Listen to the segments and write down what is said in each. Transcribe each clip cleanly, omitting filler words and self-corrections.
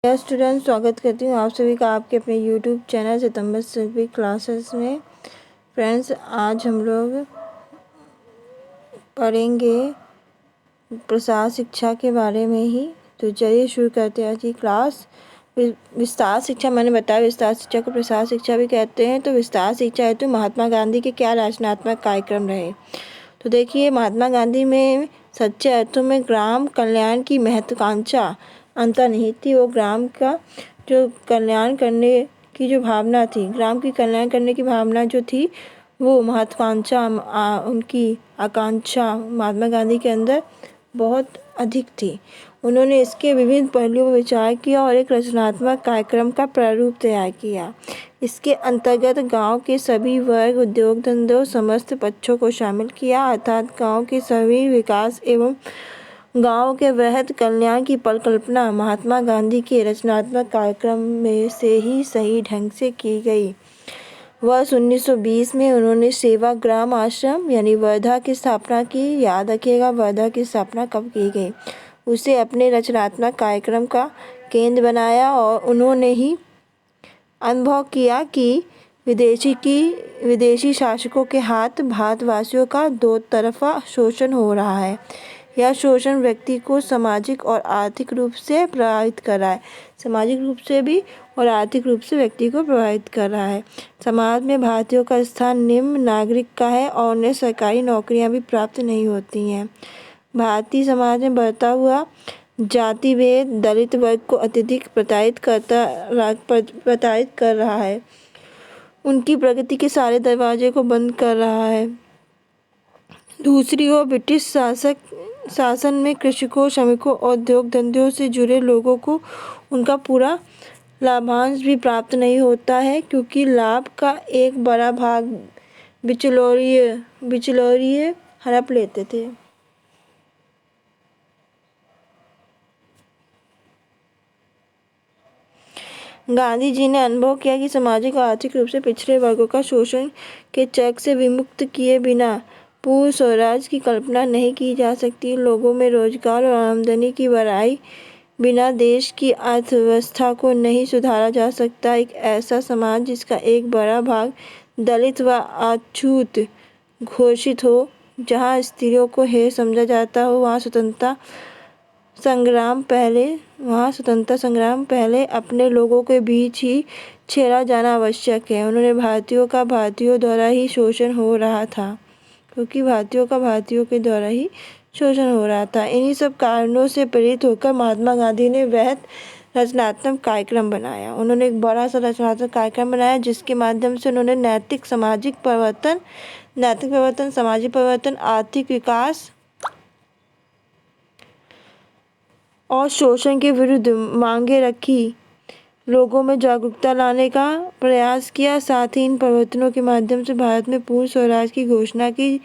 Student, स्वागत करती हूँ आप सभी का आपके अपने यूट्यूब चैनल सितंबर सभी क्लासेस में। फ्रेंड्स, आज हम लोग पढ़ेंगे प्रसार शिक्षा के बारे में ही। तो चलिए शुरू करते हैं आज की क्लास। विस्तार शिक्षा, मैंने बताया विस्तार शिक्षा को प्रसार शिक्षा भी कहते हैं। तो विस्तार शिक्षा हेतु महात्मा गांधी के क्या रचनात्मक कार्यक्रम रहे। तो देखिए, महात्मा गांधी में सच्चे अर्थों में ग्राम कल्याण की महत्वाकांक्षा अंतर्निहित थी। वो ग्राम का जो कल्याण करने की जो भावना थी, ग्राम की कल्याण करने की भावना जो थी, वो महत्वाकांक्षा उनकी आकांक्षा महात्मा गांधी के अंदर बहुत अधिक थी। उन्होंने इसके विभिन्न पहलुओं पर विचार किया और एक रचनात्मक कार्यक्रम का प्रारूप तैयार किया। इसके अंतर्गत गांव के सभी वर्ग, उद्योग धंधों, समस्त पक्षों को शामिल किया, अर्थात गांव के सभी विकास एवं गांव के वृहद कल्याण की परिकल्पना महात्मा गांधी के रचनात्मक कार्यक्रम में से ही सही ढंग से की गई। वर्ष 1920 में उन्होंने सेवाग्राम आश्रम यानी वर्धा की स्थापना की। याद रखिएगा, वर्धा की स्थापना कब की गई। उसे अपने रचनात्मक कार्यक्रम का केंद्र बनाया और उन्होंने ही अनुभव किया कि विदेशी शासकों के हाथ भारतवासियों का दो तरफा शोषण हो रहा है। यह शोषण व्यक्ति को सामाजिक और आर्थिक रूप से प्रभावित कर रहा है। सामाजिक रूप से भी और आर्थिक रूप से व्यक्ति को प्रभावित कर रहा है। समाज में भारतीयों का स्थान निम्न नागरिक का है और उन्हें सरकारी नौकरियां भी प्राप्त नहीं होती हैं। भारतीय समाज में बढ़ता हुआ जाति भेद दलित वर्ग को अत्यधिक प्रताड़ित कर रहा है। उनकी प्रगति के सारे दरवाजे को बंद कर रहा है। दूसरी ओर ब्रिटिश शासन में कृषकों, श्रमिकों और उद्योग धंधों से जुड़े लोगों को उनका पूरा लाभांश भी प्राप्त नहीं होता है, क्योंकि लाभ का एक बड़ा भाग बिचौलिए हड़प लेते थे। गांधी जी ने अनुभव किया कि सामाजिक और आर्थिक रूप से पिछड़े वर्गों का शोषण के चक्र से विमुक्त किए बिना पूर्ण स्वराज की कल्पना नहीं की जा सकती। लोगों में रोजगार और आमदनी की बढ़ाई बिना देश की अर्थव्यवस्था को नहीं सुधारा जा सकता। एक ऐसा समाज जिसका एक बड़ा भाग दलित व अछूत घोषित हो, जहां स्त्रियों को हेय समझा जाता हो, वहां स्वतंत्रता संग्राम पहले अपने लोगों के बीच ही छेड़ा जाना आवश्यक है। उन्होंने भारतीयों द्वारा ही शोषण हो रहा था, क्योंकि भारतीयों के द्वारा ही शोषण हो रहा था। इन्हीं सब कारणों से प्रेरित होकर महात्मा गांधी ने वृहद रचनात्मक कार्यक्रम बनाया। उन्होंने एक बड़ा सा रचनात्मक कार्यक्रम बनाया, जिसके माध्यम से उन्होंने नैतिक सामाजिक परिवर्तन, सामाजिक परिवर्तन, आर्थिक विकास और शोषण के विरुद्ध मांगे रखी, लोगों में जागरूकता लाने का प्रयास किया। साथ ही इन परिवर्तनों के माध्यम से भारत में पूर्ण स्वराज की घोषणा की,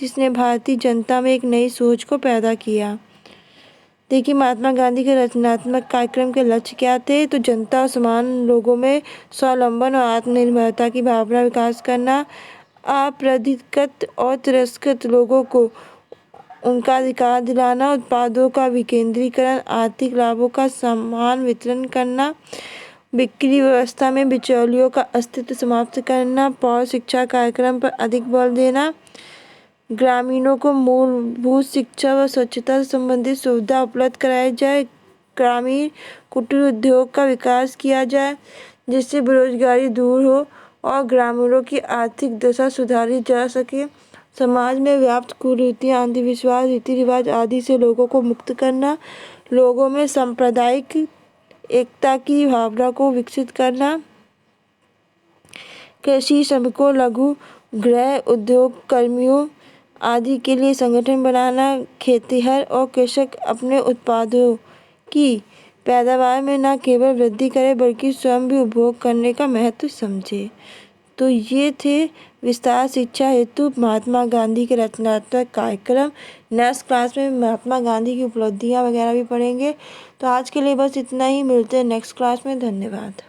जिसने भारतीय जनता में एक नई सोच को पैदा किया। देखिए, महात्मा गांधी के रचनात्मक कार्यक्रम के लक्ष्य क्या थे। तो जनता और समान लोगों में स्वावलंबन और आत्मनिर्भरता की भावना विकास करना, अपराधिकृत और तिरस्कृत लोगों को उनका अधिकार दिलाना, उत्पादों का विकेंद्रीकरण, आर्थिक लाभों का समान वितरण करना, बिक्री व्यवस्था में बिचौलियों का अस्तित्व समाप्त करना, पौध शिक्षा कार्यक्रम पर अधिक बल देना, ग्रामीणों को मूलभूत शिक्षा व स्वच्छता से संबंधित सुविधा उपलब्ध कराई जाए, ग्रामीण कुटीर उद्योग का विकास किया जाए, जिससे बेरोजगारी दूर हो और ग्रामीणों की आर्थिक दशा सुधारी जा सके, समाज में व्याप्त कुरीतियां, अंधविश्वास, रीति रिवाज आदि से लोगों को मुक्त करना, लोगों में सांप्रदायिक एकता की भावना को विकसित करना, कृषि श्रमिकों, लघु गृह उद्योग कर्मियों आदि के लिए संगठन बनाना, खेतिहर और कृषक अपने उत्पादों की पैदावार में न केवल वृद्धि करे बल्कि स्वयं भी उपभोग करने का महत्व समझे। तो ये थे विस्तार शिक्षा हेतु महात्मा गांधी के रचनात्मक कार्यक्रम। नेक्स्ट क्लास में महात्मा गांधी की उपलब्धियां वगैरह भी पढ़ेंगे। तो आज के लिए बस इतना ही, मिलते हैं नेक्स्ट क्लास में। धन्यवाद।